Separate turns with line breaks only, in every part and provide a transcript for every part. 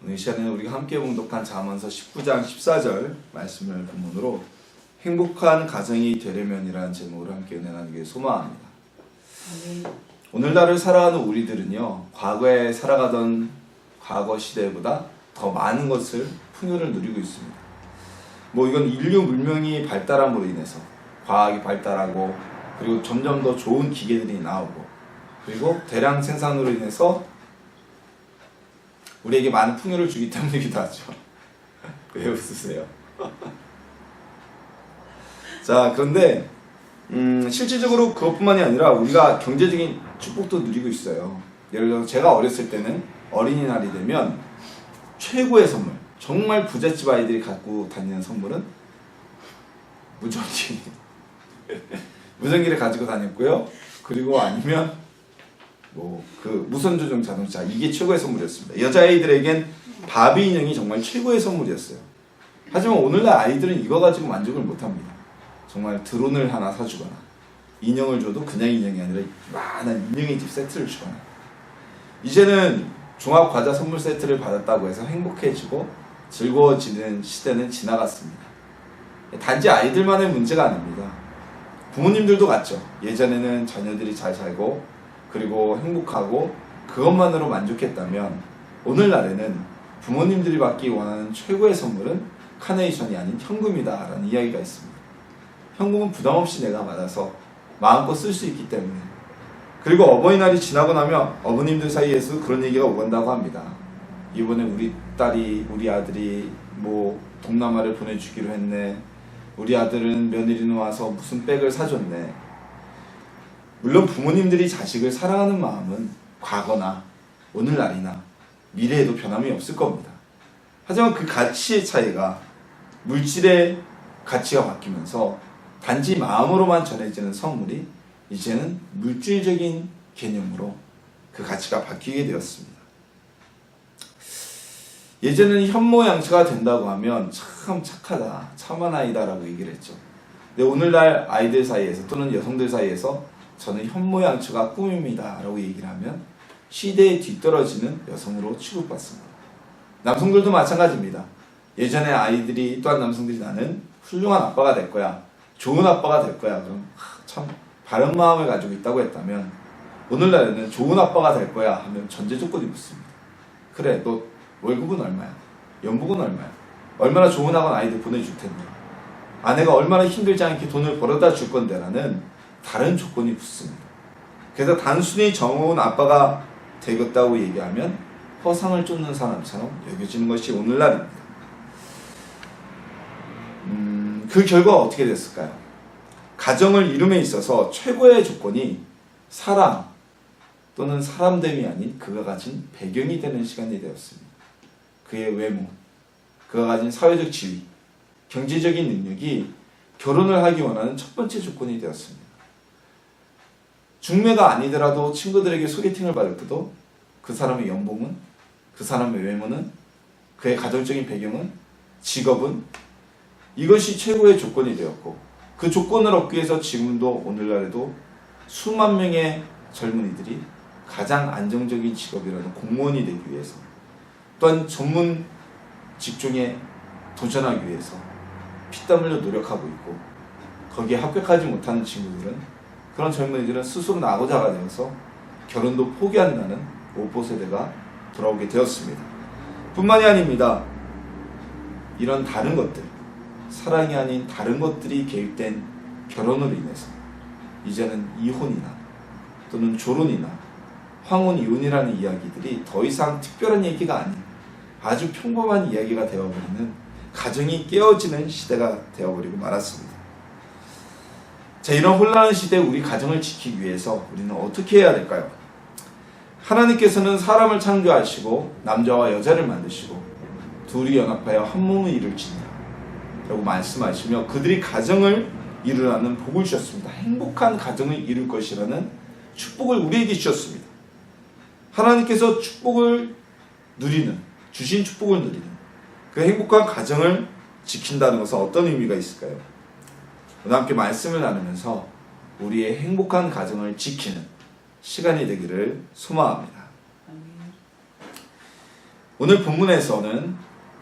오늘 이 시간에는 우리가 함께 봉독한 잠언서 19장 14절 말씀을 본문으로 행복한 가정이 되려면이라는 제목으로 함께 은혜 나누길 소망합니다. 오늘날을 살아가는 우리들은요, 과거에 살아가던 과거 시대보다 더 많은 것을 풍요를 누리고 있습니다. 이건 인류 문명이 발달함으로 인해서 과학이 발달하고, 그리고 점점 더 좋은 기계들이 나오고, 그리고 대량 생산으로 인해서 우리에게 많은 풍요를 주기 때문이기도 하죠. 왜 웃으세요? 자, 그런데 실질적으로 그것뿐만이 아니라 우리가 경제적인 축복도 누리고 있어요. 예를 들어서 제가 어렸을 때는 어린이날이 되면 최고의 선물, 정말 부잣집 아이들이 갖고 다니는 선물은 무전기. 무전기를 가지고 다녔고요. 그리고 아니면 무선조종 자동차, 이게 최고의 선물이었습니다. 여자아이들에겐 바비 인형이 정말 최고의 선물이었어요. 하지만 오늘날 아이들은 이거 가지고 만족을 못합니다. 정말 드론을 하나 사주거나, 인형을 줘도 그냥 인형이 아니라 많은 인형의 집 세트를 주거나, 이제는 종합과자 선물 세트를 받았다고 해서 행복해지고 즐거워지는 시대는 지나갔습니다. 단지 아이들만의 문제가 아닙니다. 부모님들도 같죠. 예전에는 자녀들이 잘 살고 그리고 행복하고 그것만으로 만족했다면, 오늘날에는 부모님들이 받기 원하는 최고의 선물은 카네이션이 아닌 현금이다 라는 이야기가 있습니다. 현금은 부담없이 내가 받아서 마음껏 쓸 수 있기 때문에. 그리고 어버이날이 지나고 나면 어머님들 사이에서 그런 얘기가 오간다고 합니다. 이번에 우리 딸이, 우리 아들이 동남아를 보내주기로 했네, 우리 아들은 며느리는 와서 무슨 백을 사줬네. 물론 부모님들이 자식을 사랑하는 마음은 과거나 오늘날이나 미래에도 변함이 없을 겁니다. 하지만 그 가치의 차이가 물질의 가치가 바뀌면서 단지 마음으로만 전해지는 선물이 이제는 물질적인 개념으로 그 가치가 바뀌게 되었습니다. 예전에는 현모양처가 된다고 하면 참 착하다, 참한 아이다 라고 얘기를 했죠. 근데 오늘날 아이들 사이에서 또는 여성들 사이에서 저는 현모양처가 꿈입니다 라고 얘기를 하면 시대에 뒤떨어지는 여성으로 취급받습니다. 남성들도 마찬가지입니다. 예전에 아이들이, 또한 남성들이 나는 훌륭한 아빠가 될 거야, 좋은 아빠가 될 거야, 그럼 참 바른 마음을 가지고 있다고 했다면, 오늘날에는 좋은 아빠가 될 거야 하면 전제 조건이 붙습니다. 그래, 너 월급은 얼마야? 연봉은 얼마야? 얼마나 좋은 학원 아이들 보내줄 텐데, 아내가 얼마나 힘들지 않게 돈을 벌어다 줄 건데 라는 다른 조건이 붙습니다. 그래서 단순히 정의로운 아빠가 되겠다고 얘기하면 허상을 쫓는 사람처럼 여겨지는 것이 오늘날입니다. 그 결과가 어떻게 됐을까요? 가정을 이룸에 있어서 최고의 조건이 사랑 또는 사람됨이 아닌 그가 가진 배경이 되는 시간이 되었습니다. 그의 외모, 그가 가진 사회적 지위, 경제적인 능력이 결혼을 하기 원하는 첫 번째 조건이 되었습니다. 중매가 아니더라도 친구들에게 소개팅을 받을 때도 그 사람의 연봉은, 그 사람의 외모는, 그의 가정적인 배경은, 직업은, 이것이 최고의 조건이 되었고, 그 조건을 얻기 위해서 지금도 오늘날에도 수만 명의 젊은이들이 가장 안정적인 직업이라는 공무원이 되기 위해서, 또한 전문 직종에 도전하기 위해서 피땀 흘려 노력하고 있고, 거기에 합격하지 못하는 친구들은, 그런 젊은이들은 스스로 낙오자가 되어서 결혼도 포기한다는 오포세대가 돌아오게 되었습니다. 뿐만이 아닙니다. 이런 다른 것들, 사랑이 아닌 다른 것들이 개입된 결혼으로 인해서 이제는 이혼이나 또는 조론이나 황혼이혼이라는 이야기들이 더 이상 특별한 얘기가 아닌 아주 평범한 이야기가 되어버리는, 가정이 깨어지는 시대가 되어버리고 말았습니다. 자, 이런 혼란한 시대에 우리 가정을 지키기 위해서 우리는 어떻게 해야 될까요? 하나님께서는 사람을 창조하시고 남자와 여자를 만드시고 둘이 연합하여 한 몸을 이룰지니라 라고 말씀하시며 그들이 가정을 이루라는 복을 주셨습니다. 행복한 가정을 이룰 것이라는 축복을 우리에게 주셨습니다. 하나님께서 축복을 누리는, 주신 축복을 누리는 그 행복한 가정을 지킨다는 것은 어떤 의미가 있을까요? 오늘 함께 말씀을 나누면서 우리의 행복한 가정을 지키는 시간이 되기를 소망합니다. 오늘 본문에서는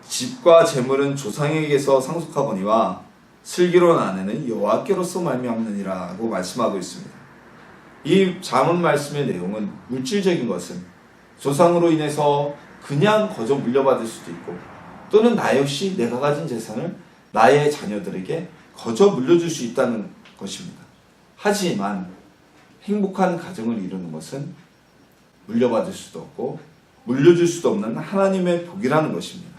집과 재물은 조상에게서 상속하거니와 슬기로운 아내는 여호와께로서 말미암느니라고 말씀하고 있습니다. 이 잠언 말씀의 내용은 물질적인 것은 조상으로 인해서 그냥 거저 물려받을 수도 있고, 또는 나 역시 내가 가진 재산을 나의 자녀들에게 거저 물려줄 수 있다는 것입니다. 하지만 행복한 가정을 이루는 것은 물려받을 수도 없고 물려줄 수도 없는 하나님의 복이라는 것입니다.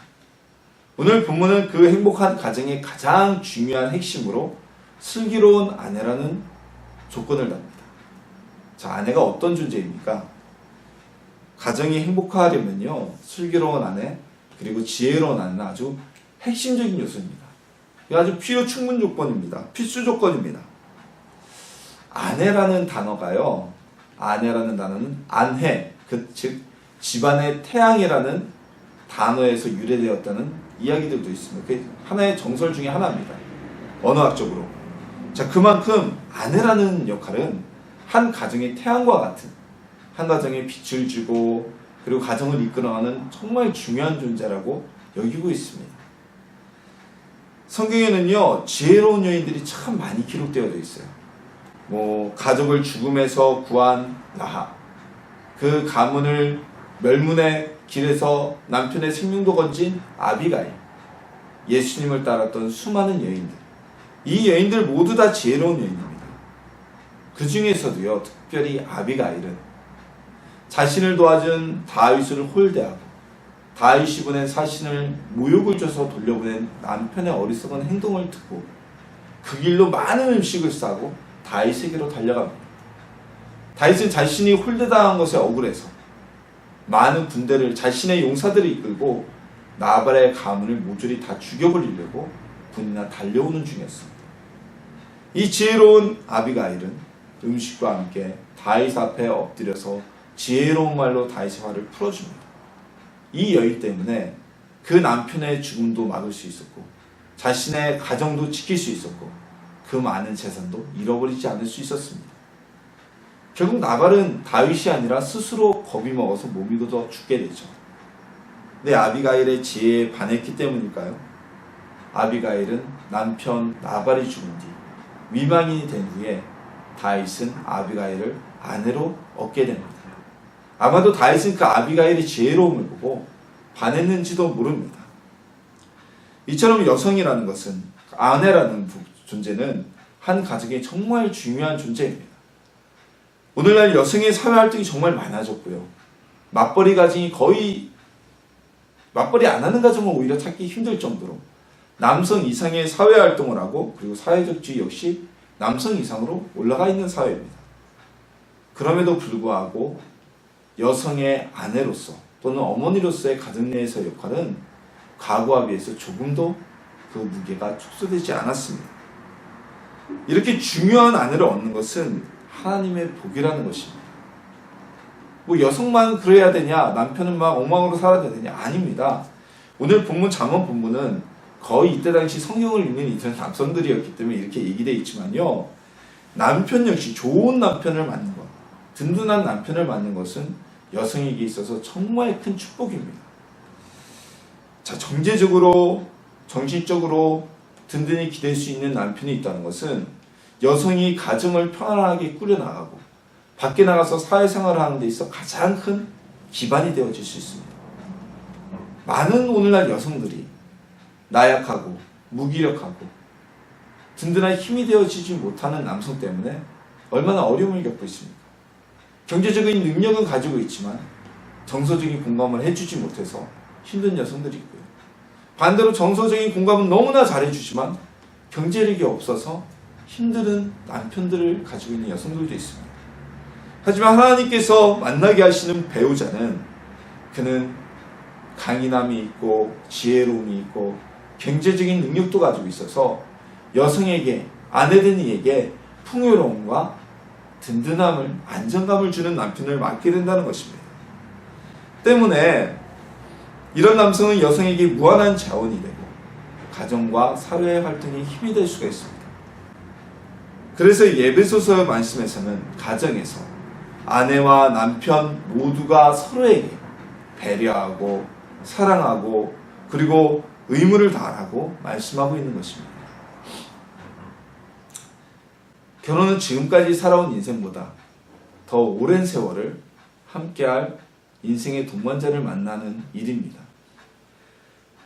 오늘 본문은 그 행복한 가정의 가장 중요한 핵심으로 슬기로운 아내라는 조건을 답니다. 자, 아내가 어떤 존재입니까? 가정이 행복하려면요, 슬기로운 아내 그리고 지혜로운 아내는 아주 핵심적인 요소입니다. 이거 아주 필요 충분 조건입니다. 필수 조건입니다. 아내라는 단어가요, 아내라는 단어는 안해, 즉 집안의 태양이라는 단어에서 유래되었다는 이야기들도 있습니다. 그게 하나의 정설 중에 하나입니다. 언어학적으로. 자, 그만큼 아내라는 역할은 한 가정의 태양과 같은, 한 가정에 빛을 주고 그리고 가정을 이끌어가는 정말 중요한 존재라고 여기고 있습니다. 성경에는요, 지혜로운 여인들이 참 많이 기록되어져 있어요. 가족을 죽음에서 구한 라합, 그 가문을 멸문의 길에서 남편의 생명도 건진 아비가일, 예수님을 따랐던 수많은 여인들, 이 여인들 모두 다 지혜로운 여인입니다. 그 중에서도요, 특별히 아비가일은 자신을 도와준 다윗을 홀대하고 다윗이 보낸 사신을 모욕을 줘서 돌려보낸 남편의 어리석은 행동을 듣고 그 길로 많은 음식을 싸고 다윗에게로 달려갑니다. 다윗은 자신이 홀대당한 것에 억울해서 많은 군대를, 자신의 용사들을 이끌고 나발의 가문을 모조리 다 죽여버리려고 군이나 달려오는 중이었습니다. 이 지혜로운 아비가일은 음식과 함께 다윗 앞에 엎드려서 지혜로운 말로 다윗의 화를 풀어줍니다. 이 여인 때문에 그 남편의 죽음도 막을 수 있었고 자신의 가정도 지킬 수 있었고 그 많은 재산도 잃어버리지 않을 수 있었습니다. 결국 나발은 다윗이 아니라 스스로 겁이 먹어서 몸이 굳어 죽게 되죠. 근데 아비가일의 지혜에 반했기 때문일까요? 아비가일은 남편 나발이 죽은 뒤 위망인이 된 후에 다윗은 아비가일을 아내로 얻게 됩니다. 아마도 다윗은 그 아비가일의 지혜로움을 보고 반했는지도 모릅니다. 이처럼 여성이라는 것은, 아내라는 존재는 한 가정의 정말 중요한 존재입니다. 오늘날 여성의 사회활동이 정말 많아졌고요. 맞벌이 가정이 거의, 맞벌이 안 하는 가정은 오히려 찾기 힘들 정도로 남성 이상의 사회활동을 하고, 그리고 사회적 지위 역시 남성 이상으로 올라가 있는 사회입니다. 그럼에도 불구하고 여성의 아내로서 또는 어머니로서의 가정 내에서의 역할은 과거와 비해서 조금도 그 무게가 축소되지 않았습니다. 이렇게 중요한 아내를 얻는 것은 하나님의 복이라는 것입니다. 여성만 그래야 되냐, 남편은 막 엉망으로 살아야 되냐? 아닙니다. 오늘 본문, 잠언 본문은 거의 이때 당시 성경을 읽는 이들은 남성들이었기 때문에 이렇게 얘기되어 있지만요, 남편 역시 좋은 남편을 만난 것, 든든한 남편을 만난 것은 여성에게 있어서 정말 큰 축복입니다. 자, 경제적으로, 정신적으로 든든히 기댈 수 있는 남편이 있다는 것은 여성이 가정을 편안하게 꾸려나가고 밖에 나가서 사회생활을 하는 데 있어 가장 큰 기반이 되어질 수 있습니다. 많은 오늘날 여성들이 나약하고 무기력하고 든든한 힘이 되어지지 못하는 남성 때문에 얼마나 어려움을 겪고 있습니까? 경제적인 능력은 가지고 있지만 정서적인 공감을 해주지 못해서 힘든 여성들이 있고요. 반대로 정서적인 공감은 너무나 잘해주지만 경제력이 없어서 힘든 남편들을 가지고 있는 여성들도 있습니다. 하지만 하나님께서 만나게 하시는 배우자는, 그는 강인함이 있고 지혜로움이 있고 경제적인 능력도 가지고 있어서 여성에게, 아내된 이에게 풍요로움과 든든함을, 안정감을 주는 남편을 맡게 된다는 것입니다. 때문에 이런 남성은 여성에게 무한한 자원이 되고 가정과 사회 활동에 힘이 될 수가 있습니다. 그래서 에베소서 말씀에서는 가정에서 아내와 남편 모두가 서로에게 배려하고 사랑하고 그리고 의무를 다하라고 말씀하고 있는 것입니다. 결혼은 지금까지 살아온 인생보다 더 오랜 세월을 함께할 인생의 동반자를 만나는 일입니다.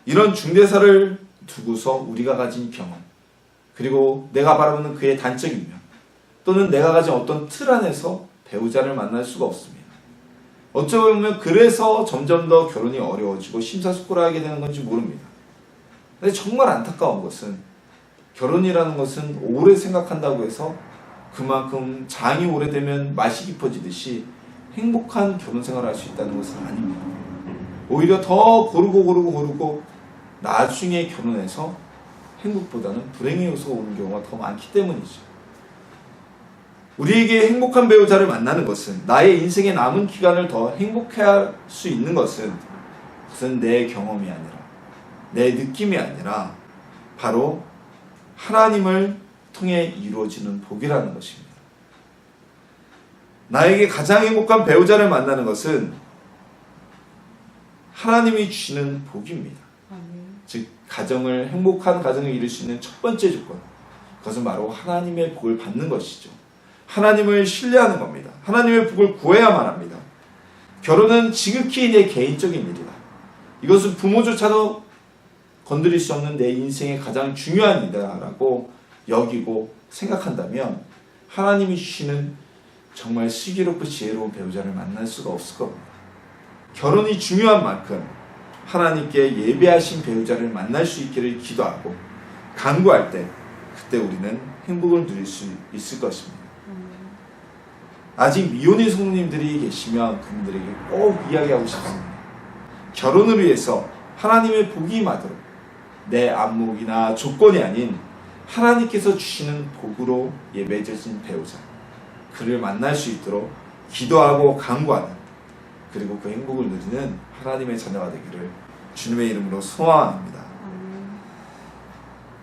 이런 중대사를 두고서 우리가 가진 경험, 그리고 내가 바라보는 그의 단적인 면, 또는 내가 가진 어떤 틀 안에서 배우자를 만날 수가 없습니다. 어쩌면 그래서 점점 더 결혼이 어려워지고 심사숙고하게 되는 건지 모릅니다. 근데 정말 안타까운 것은 결혼이라는 것은 오래 생각한다고 해서 그만큼 장이 오래되면 맛이 깊어지듯이 행복한 결혼 생활을 할 수 있다는 것은 아닙니다. 오히려 더 고르고 나중에 결혼해서 행복보다는 불행의 요소가 오는 경우가 더 많기 때문이죠. 우리에게 행복한 배우자를 만나는 것은, 나의 인생의 남은 기간을 더 행복해 할 수 있는 것은 내 경험이 아니라, 내 느낌이 아니라 바로 하나님을 통해 이루어지는 복이라는 것입니다. 나에게 가장 행복한 배우자를 만나는 것은 하나님이 주시는 복입니다. 즉 행복한 가정을 이룰 수 있는 첫 번째 조건, 그것은 바로 하나님의 복을 받는 것이죠. 하나님을 신뢰하는 겁니다. 하나님의 복을 구해야만 합니다. 결혼은 지극히 내 개인적인 일이다. 이것은 부모조차도 건드릴 수 없는 내 인생의 가장 중요한 일이라고 여기고 생각한다면 하나님이 주시는 정말 슬기롭고 지혜로운 배우자를 만날 수가 없을 겁니다. 결혼이 중요한 만큼 하나님께 예배하신 배우자를 만날 수 있기를 기도하고 간구할 때, 그때 우리는 행복을 누릴 수 있을 것입니다. 아직 미혼의 성도님들이 계시면 그분들에게 꼭 이야기하고 싶습니다. 결혼을 위해서 하나님의 복이 임하도록 내 안목이나 조건이 아닌 하나님께서 주시는 복으로 예배해진 배우자, 그를 만날 수 있도록 기도하고 간구하는, 그리고 그 행복을 누리는 하나님의 자녀가 되기를 주님의 이름으로 소원합니다.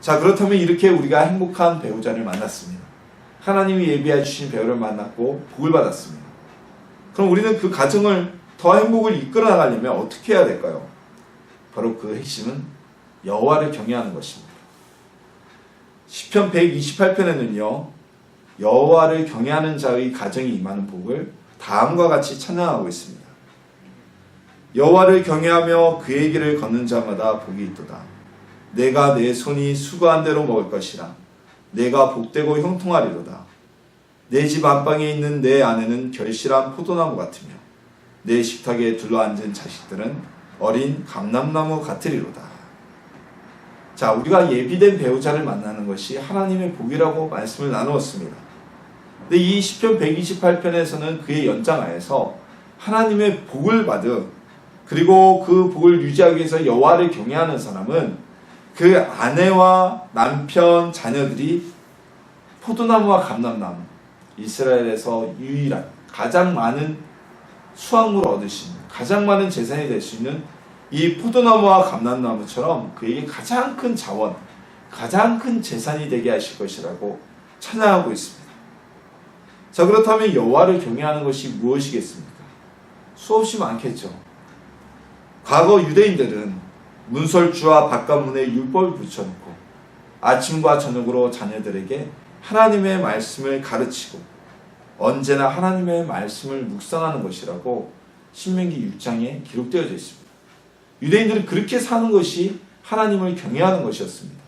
자, 그렇다면 이렇게 우리가 행복한 배우자를 만났습니다. 하나님이 예비해 주신 배우를 만났고 복을 받았습니다. 그럼 우리는 그 가정을 더 행복을 이끌어 나가려면 어떻게 해야 될까요? 바로 그 핵심은 여호와를 경외하는 것입니다. 시편 128편에는요, 여호와를 경외하는 자의 가정이 임하는 복을 다음과 같이 찬양하고 있습니다. 여호와를 경외하며 그의 길을 걷는 자마다 복이 있도다. 내가 내 손이 수고한 대로 먹을 것이라. 내가 복되고 형통하리로다. 내 집 안방에 있는 내 아내는 결실한 포도나무 같으며 내 식탁에 둘러앉은 자식들은 어린 감람나무 같으리로다. 자, 우리가 예비된 배우자를 만나는 것이 하나님의 복이라고 말씀을 나누었습니다. 근데 이 시편 128편에서는 그의 연장하에서 하나님의 복을 받은, 그리고 그 복을 유지하기 위해서 여호와를 경외하는 사람은 그 아내와 남편, 자녀들이 포도나무와 감람나무, 이스라엘에서 유일한 가장 많은 수확물을 얻을 수 있는, 가장 많은 재산이 될 수 있는 이 포도나무와 감람나무처럼 그에게 가장 큰 자원, 가장 큰 재산이 되게 하실 것이라고 찬양하고 있습니다. 자, 그렇다면 여호와를 경외하는 것이 무엇이겠습니까? 수없이 많겠죠. 과거 유대인들은 문설주와 바깥문에 율법을 붙여놓고 아침과 저녁으로 자녀들에게 하나님의 말씀을 가르치고 언제나 하나님의 말씀을 묵상하는 것이라고 신명기 6장에 기록되어져 있습니다. 유대인들은 그렇게 사는 것이 하나님을 경외하는 것이었습니다.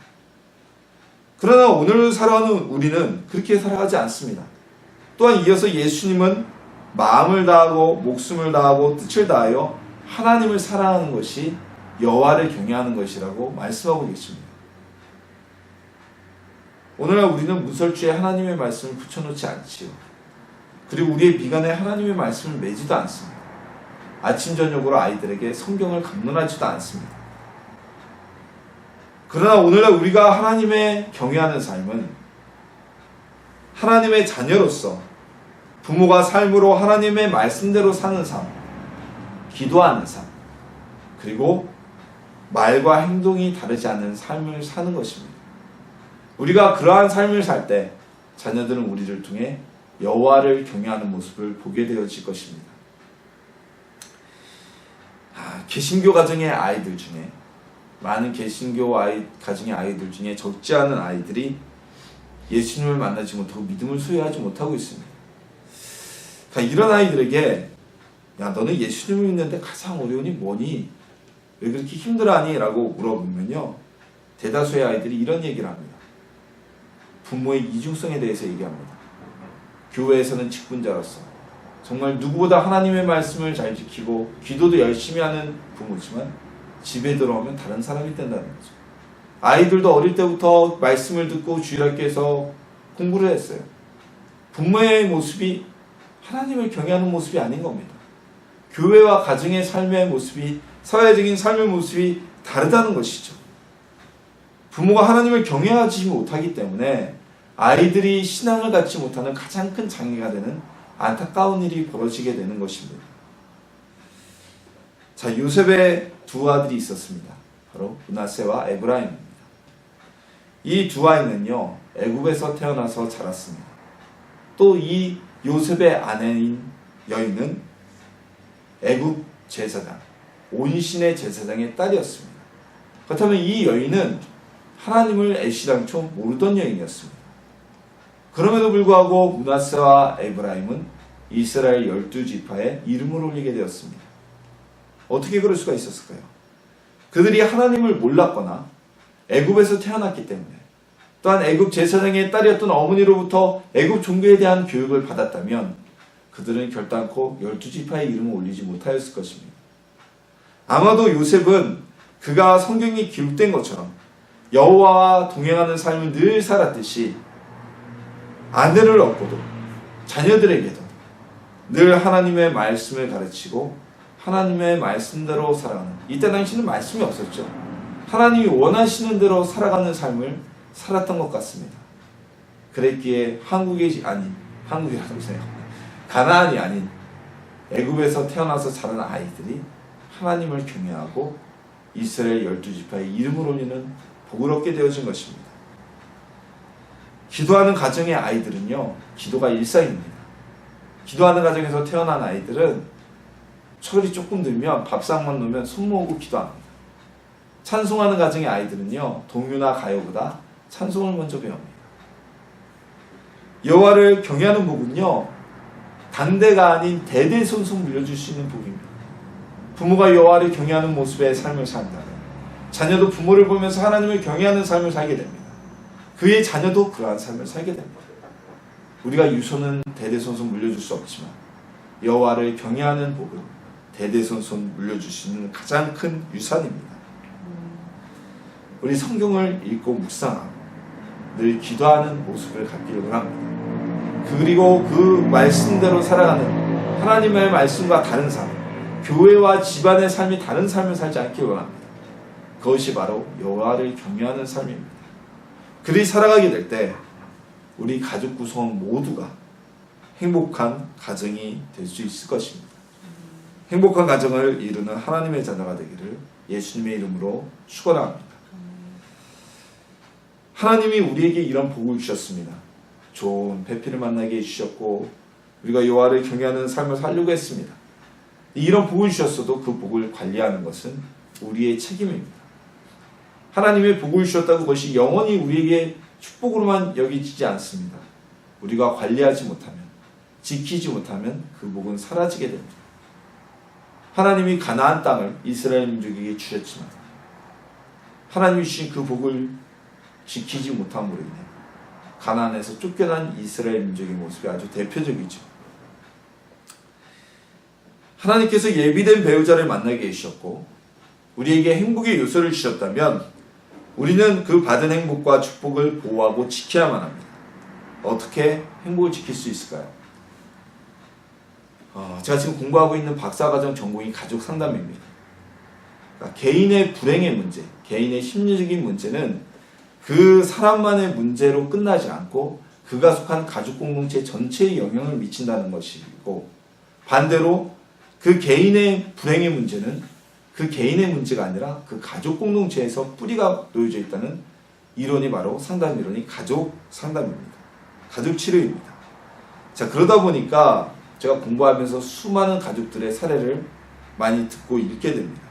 그러나 오늘 살아가는 우리는 그렇게 살아가지 않습니다. 또한 이어서 예수님은 마음을 다하고 목숨을 다하고 뜻을 다하여 하나님을 사랑하는 것이 여호와를 경외하는 것이라고 말씀하고 계십니다. 오늘날 우리는 문설주에 하나님의 말씀을 붙여놓지 않지요. 그리고 우리의 미간에 하나님의 말씀을 매지도 않습니다. 아침 저녁으로 아이들에게 성경을 강론하지도 않습니다. 그러나 오늘날 우리가 하나님의 경외하는 삶은 하나님의 자녀로서 부모가 삶으로 하나님의 말씀대로 사는 삶, 기도하는 삶, 그리고 말과 행동이 다르지 않는 삶을 사는 것입니다. 우리가 그러한 삶을 살 때 자녀들은 우리를 통해 여호와를 경외하는 모습을 보게 되어질 것입니다. 개신교 가정의 아이들 중에 많은 개신교 가정의 아이들 중에 적지 않은 아이들이 예수님을 만나지 못하고 믿음을 소유하지 못하고 있습니다. 그러니까 이런 아이들에게 야 너는 예수님을 믿는데 가장 어려우니 뭐니? 왜 그렇게 힘들어하니? 라고 물어보면요 대다수의 아이들이 이런 얘기를 합니다. 부모의 이중성에 대해서 얘기합니다. 교회에서는 직분자로서 정말 누구보다 하나님의 말씀을 잘 지키고 기도도 열심히 하는 부모지만 집에 들어오면 다른 사람이 된다는 거죠. 아이들도 어릴 때부터 말씀을 듣고 주일학교에서 공부를 했어요. 부모의 모습이 하나님을 경외하는 모습이 아닌 겁니다. 교회와 가정의 삶의 모습이 사회적인 삶의 모습이 다르다는 것이죠. 부모가 하나님을 경외하지 못하기 때문에 아이들이 신앙을 갖지 못하는 가장 큰 장애가 되는 안타까운 일이 벌어지게 되는 것입니다. 자, 요셉의 두 아들이 있었습니다. 바로 므낫세와 에브라임입니다. 이 두 아이는요 애굽에서 태어나서 자랐습니다. 또 이 요셉의 아내인 여인은 애굽 제사장 온신의 제사장의 딸이었습니다. 그렇다면 이 여인은 하나님을 애시당초 모르던 여인이었습니다. 그럼에도 불구하고 므낫세와 에브라임은 이스라엘 12지파에 이름을 올리게 되었습니다. 어떻게 그럴 수가 있었을까요? 그들이 하나님을 몰랐거나 애굽에서 태어났기 때문에 또한 애굽 제사장의 딸이었던 어머니로부터 애굽 종교에 대한 교육을 받았다면 그들은 결단코 12지파의 이름을 올리지 못하였을 것입니다. 아마도 요셉은 그가 성경이 기록된 것처럼 여호와와 동행하는 삶을 늘 살았듯이 아내를 얻고도 자녀들에게도 늘 하나님의 말씀을 가르치고 하나님의 말씀대로 살아가는, 이때 당시는 말씀이 없었죠. 하나님이 원하시는 대로 살아가는 삶을 살았던 것 같습니다. 그랬기에 가나안이 아닌 애굽에서 태어나서 자란 아이들이 하나님을 경외하고 이스라엘 12지파의 이름을 올리는 복을 얻게 되어진 것입니다. 기도하는 가정의 아이들은요 기도가 일상입니다. 기도하는 가정에서 태어난 아이들은 철이 조금 들면 밥상만 놓으면 손 모으고 기도합니다. 찬송하는 가정의 아이들은요 동요나 가요보다 찬송을 먼저 배웁니다. 여호와를 경외하는 복은요 단대가 아닌 대대손손 물려줄 수 있는 복입니다. 부모가 여호와를 경외하는 모습의 삶을 산다면 자녀도 부모를 보면서 하나님을 경외하는 삶을 살게 됩니다. 그의 자녀도 그러한 삶을 살게 됩니다. 우리가 유소는 대대손손 물려줄 수 없지만 여호와를 경외하는 복은 대대손손 물려줄 수 있는 가장 큰 유산입니다. 우리 성경을 읽고 묵상하고 늘 기도하는 모습을 갖기를 원합니다. 그리고 그 말씀대로 살아가는 하나님의 말씀과 다른 삶, 교회와 집안의 삶이 다른 삶을 살지 않기를 원합니다. 그것이 바로 여호와를 경외하는 삶입니다. 그리 살아가게 될 때 우리 가족 구성 모두가 행복한 가정이 될 수 있을 것입니다. 행복한 가정을 이루는 하나님의 자녀가 되기를 예수님의 이름으로 축원합니다. 하나님이 우리에게 이런 복을 주셨습니다. 좋은 배필을 만나게 해주셨고 우리가 여호와를 경외하는 삶을 살려고 했습니다. 이런 복을 주셨어도 그 복을 관리하는 것은 우리의 책임입니다. 하나님의 복을 주셨다고 그것이 영원히 우리에게 축복으로만 여기지지 않습니다. 우리가 관리하지 못하면, 지키지 못하면 그 복은 사라지게 됩니다. 하나님이 가나안 땅을 이스라엘 민족에게 주셨지만 하나님이 주신 그 복을 지키지 못함으로 인해 가나안에서 쫓겨난 이스라엘 민족의 모습이 아주 대표적이죠. 하나님께서 예비된 배우자를 만나게 해주셨고 우리에게 행복의 요소를 주셨다면 우리는 그 받은 행복과 축복을 보호하고 지켜야만 합니다. 어떻게 행복을 지킬 수 있을까요? 제가 지금 공부하고 있는 박사과정 전공이 가족 상담입니다. 그러니까 개인의 불행의 문제, 개인의 심리적인 문제는 그 사람만의 문제로 끝나지 않고 그가 속한 가족 공동체 전체에 영향을 미친다는 것이고, 반대로 그 개인의 불행의 문제는 그 개인의 문제가 아니라 그 가족 공동체에서 뿌리가 놓여져 있다는 이론이 바로 상담 이론이 가족 상담입니다. 가족 치료입니다. 자, 그러다 보니까 제가 공부하면서 수많은 가족들의 사례를 많이 듣고 읽게 됩니다.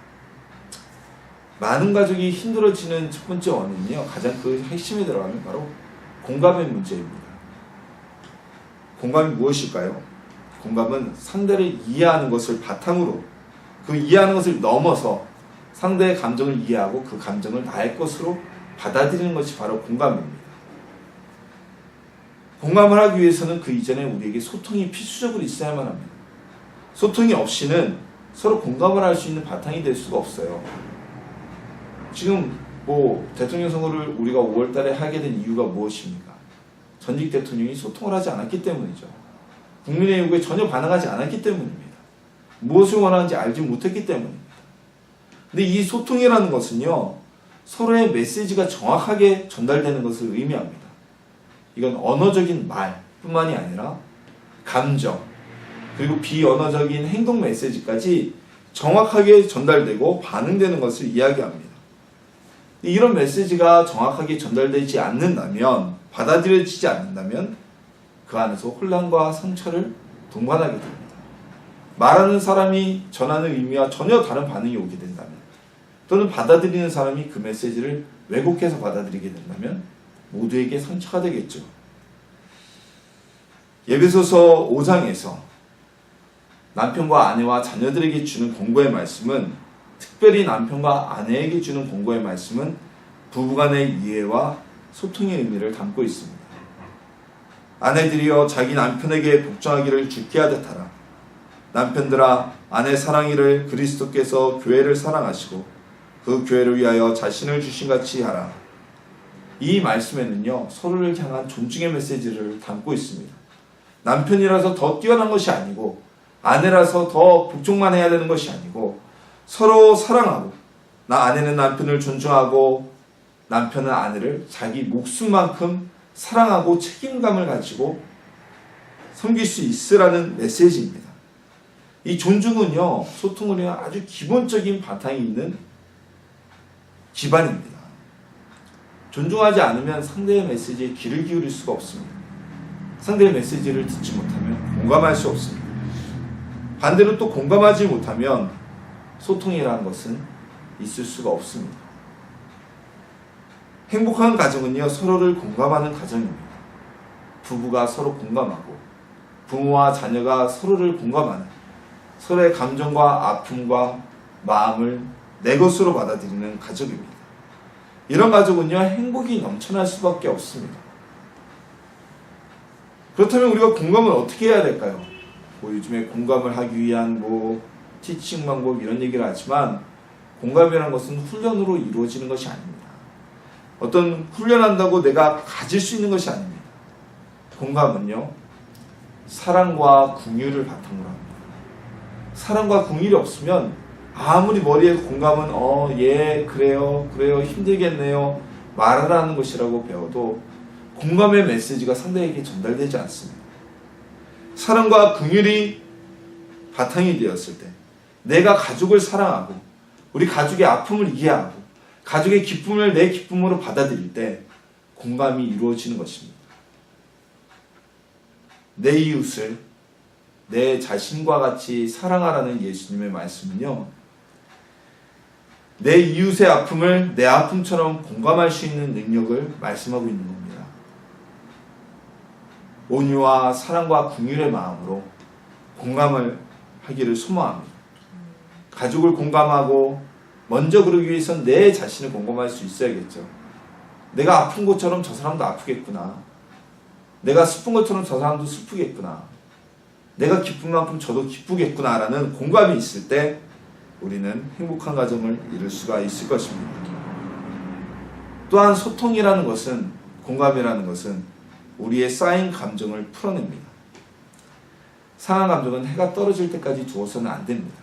많은 가족이 힘들어지는 첫 번째 원인은요, 가장 그 핵심에 들어가면 바로 공감의 문제입니다. 공감이 무엇일까요? 공감은 상대를 이해하는 것을 바탕으로, 그 이해하는 것을 넘어서 상대의 감정을 이해하고 그 감정을 나의 것으로 받아들이는 것이 바로 공감입니다. 공감을 하기 위해서는 그 이전에 우리에게 소통이 필수적으로 있어야만 합니다. 소통이 없이는 서로 공감을 할 수 있는 바탕이 될 수가 없어요. 지금 대통령 선거를 우리가 5월 달에 하게 된 이유가 무엇입니까? 전직 대통령이 소통을 하지 않았기 때문이죠. 국민의 요구에 전혀 반응하지 않았기 때문입니다. 무엇을 원하는지 알지 못했기 때문입니다. 근데 이 소통이라는 것은요, 서로의 메시지가 정확하게 전달되는 것을 의미합니다. 이건 언어적인 말뿐만이 아니라 감정, 그리고 비언어적인 행동 메시지까지 정확하게 전달되고 반응되는 것을 이야기합니다. 이런 메시지가 정확하게 전달되지 않는다면, 받아들여지지 않는다면 그 안에서 혼란과 상처를 동반하게 됩니다. 말하는 사람이 전하는 의미와 전혀 다른 반응이 오게 된다면, 또는 받아들이는 사람이 그 메시지를 왜곡해서 받아들이게 된다면 모두에게 상처가 되겠죠. 에베소서 5장에서 남편과 아내와 자녀들에게 주는 권고의 말씀은, 특별히 남편과 아내에게 주는 권고의 말씀은 부부간의 이해와 소통의 의미를 담고 있습니다. 아내들이여 자기 남편에게 복종하기를 주께 하듯 하라. 남편들아 아내 사랑이를 그리스도께서 교회를 사랑하시고 그 교회를 위하여 자신을 주신 같이 하라. 이 말씀에는요, 서로를 향한 존중의 메시지를 담고 있습니다. 남편이라서 더 뛰어난 것이 아니고, 아내라서 더 복종만 해야 되는 것이 아니고, 서로 사랑하고, 아내는 남편을 존중하고 남편은 아내를 자기 목숨만큼 사랑하고 책임감을 가지고 섬길 수 있으라는 메시지입니다. 이 존중은요, 소통을 위한 아주 기본적인 바탕이 있는 기반입니다. 존중하지 않으면 상대의 메시지에 귀를 기울일 수가 없습니다. 상대의 메시지를 듣지 못하면 공감할 수 없습니다. 반대로 또 공감하지 못하면 소통이라는 것은 있을 수가 없습니다. 행복한 가정은요, 서로를 공감하는 가정입니다. 부부가 서로 공감하고 부모와 자녀가 서로를 공감하는, 서로의 감정과 아픔과 마음을 내 것으로 받아들이는 가족입니다. 이런 가족은요, 행복이 넘쳐날 수밖에 없습니다. 그렇다면 우리가 공감을 어떻게 해야 될까요? 요즘에 공감을 하기 위한 티칭 방법 이런 얘기를 하지만, 공감이라는 것은 훈련으로 이루어지는 것이 아닙니다. 어떤 훈련한다고 내가 가질 수 있는 것이 아닙니다. 공감은요, 사랑과 긍휼을 바탕으로 합니다. 사랑과 긍휼이 없으면 아무리 머리에 공감은 예 그래요 힘들겠네요 말하라는 것이라고 배워도 공감의 메시지가 상대에게 전달되지 않습니다. 사랑과 긍휼이 바탕이 되었을 때, 내가 가족을 사랑하고 우리 가족의 아픔을 이해하고 가족의 기쁨을 내 기쁨으로 받아들일 때 공감이 이루어지는 것입니다. 내 이웃을 내 자신과 같이 사랑하라는 예수님의 말씀은요, 내 이웃의 아픔을 내 아픔처럼 공감할 수 있는 능력을 말씀하고 있는 겁니다. 온유와 사랑과 긍휼의 마음으로 공감을 하기를 소망합니다. 가족을 공감하고 먼저 그러기 위해서는 내 자신을 공감할 수 있어야겠죠. 내가 아픈 것처럼 저 사람도 아프겠구나. 내가 슬픈 것처럼 저 사람도 슬프겠구나. 내가 기쁜 만큼 저도 기쁘겠구나 라는 공감이 있을 때 우리는 행복한 가정을 이룰 수가 있을 것입니다. 또한 소통이라는 것은, 공감이라는 것은 우리의 쌓인 감정을 풀어냅니다. 상한 감정은 해가 떨어질 때까지 두어서는 안 됩니다.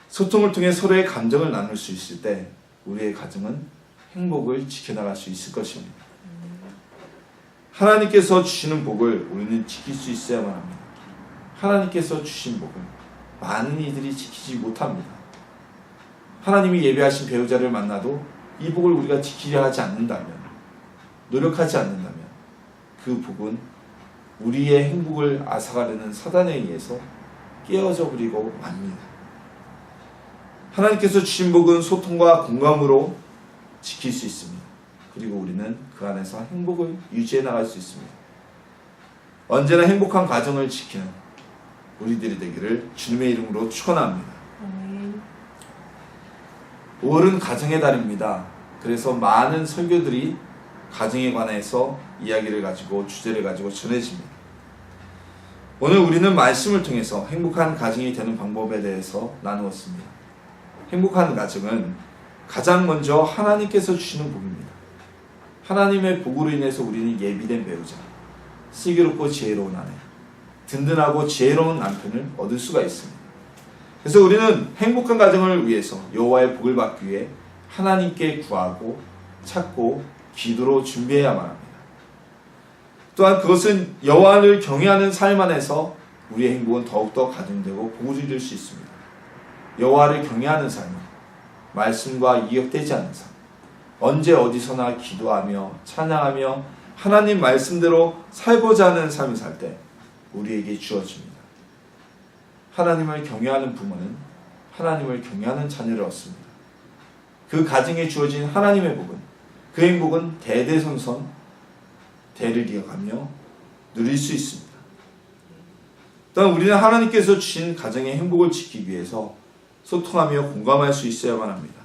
소통을 통해 서로의 감정을 나눌 수 있을 때 우리의 가정은 행복을 지켜나갈 수 있을 것입니다. 하나님께서 주시는 복을 우리는 지킬 수 있어야만 합니다. 하나님께서 주신 복을 많은 이들이 지키지 못합니다. 하나님이 예배하신 배우자를 만나도 이 복을 우리가 지키려 하지 않는다면, 노력하지 않는다면 그 복은 우리의 행복을 앗아가려는 사단에 의해서 깨어져 버리고 맙니다. 하나님께서 주신 복은 소통과 공감으로 지킬 수 있습니다. 그리고 우리는 그 안에서 행복을 유지해 나갈 수 있습니다. 언제나 행복한 가정을 지키는 우리들이 되기를 주님의 이름으로 축원합니다. 5월은 가정의 달입니다. 그래서 많은 설교들이 가정에 관해서 이야기를 가지고 주제를 가지고 전해집니다. 오늘 우리는 말씀을 통해서 행복한 가정이 되는 방법에 대해서 나누었습니다. 행복한 가정은 가장 먼저 하나님께서 주시는 복입니다. 하나님의 복으로 인해서 우리는 예비된 배우자, 슬기롭고 지혜로운 아내, 든든하고 지혜로운 남편을 얻을 수가 있습니다. 그래서 우리는 행복한 가정을 위해서 여호와의 복을 받기 위해 하나님께 구하고 찾고 기도로 준비해야만 합니다. 또한 그것은 여호와를 경외하는 삶 안에서 우리의 행복은 더욱더 가중되고 복을 이룰 수 있습니다. 여호와를 경외하는 삶, 말씀과 이역되지 않는 삶, 언제 어디서나 기도하며 찬양하며 하나님 말씀대로 살고자 하는 삶을 살 때 우리에게 주어집니다. 하나님을 경외하는 부모는 하나님을 경외하는 자녀를 얻습니다. 그 가정에 주어진 하나님의 복은, 그 행복은 대대손손 대를 이어가며 누릴 수 있습니다. 또한 우리는 하나님께서 주신 가정의 행복을 지키기 위해서 소통하며 공감할 수 있어야만 합니다.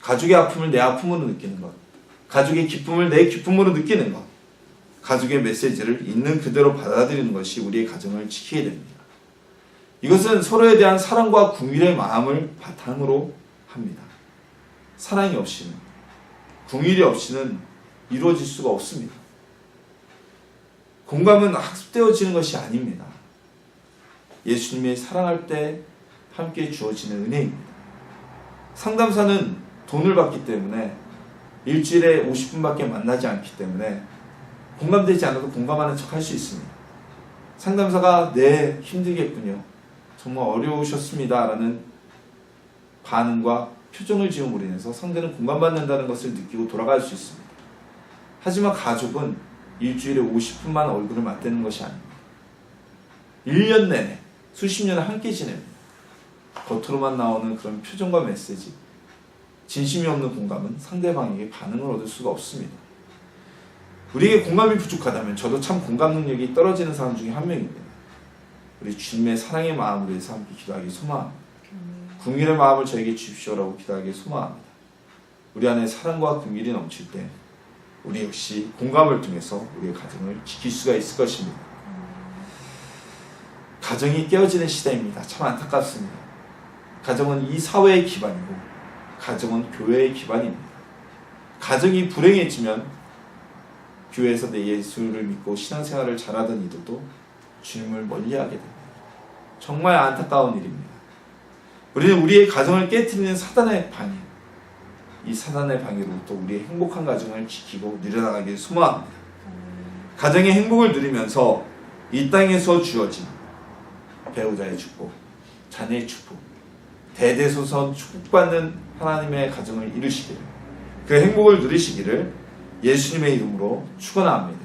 가족의 아픔을 내 아픔으로 느끼는 것, 가족의 기쁨을 내 기쁨으로 느끼는 것, 가족의 메시지를 있는 그대로 받아들이는 것이 우리의 가정을 지키게 됩니다. 이것은 서로에 대한 사랑과 긍휼의 마음을 바탕으로 합니다. 사랑이 없이는, 긍휼이 없이는 이루어질 수가 없습니다. 공감은 학습되어지는 것이 아닙니다. 예수님이 사랑할 때 함께 주어지는 은혜입니다. 상담사는 돈을 받기 때문에 일주일에 50분밖에 만나지 않기 때문에 공감되지 않아도 공감하는 척 할 수 있습니다. 상담사가 네, 힘들겠군요, 정말 어려우셨습니다 라는 반응과 표정을 지음으로 인해서 상대는 공감받는다는 것을 느끼고 돌아갈 수 있습니다. 하지만 가족은 일주일에 50분만 얼굴을 맞대는 것이 아닙니다. 1년 내내 수십 년을 함께 지냅니다. 겉으로만 나오는 그런 표정과 메시지, 진심이 없는 공감은 상대방에게 반응을 얻을 수가 없습니다. 우리에게 공감이 부족하다면 저도 참 공감 능력이 떨어지는 사람 중에 한 명입니다. 우리 주님의 사랑의 마음을 위해서 함께 기도하기 소망합니다. 긍휼의 마음을 저에게 주십시오라고 기도하기 소망합니다. 우리 안에 사랑과 긍휼이 넘칠 때 우리 역시 공감을 통해서 우리의 가정을 지킬 수가 있을 것입니다. 가정이 깨어지는 시대입니다. 참 안타깝습니다. 가정은 이 사회의 기반이고 가정은 교회의 기반입니다. 가정이 불행해지면 교회에서 내 예수를 믿고 신앙생활을 잘하던 이들도 주님을 멀리하게 됩니다. 정말 안타까운 일입니다. 우리는 우리의 가정을 깨트리는 사단의 방해, 이 사단의 방해로부터 우리의 행복한 가정을 지키고 누려나가길 소망합니다. 가정의 행복을 누리면서 이 땅에서 주어진 배우자의 축복, 자녀의 축복, 대대손손 축복받는 하나님의 가정을 이루시기를, 그 행복을 누리시기를 예수님의 이름으로 축원합니다.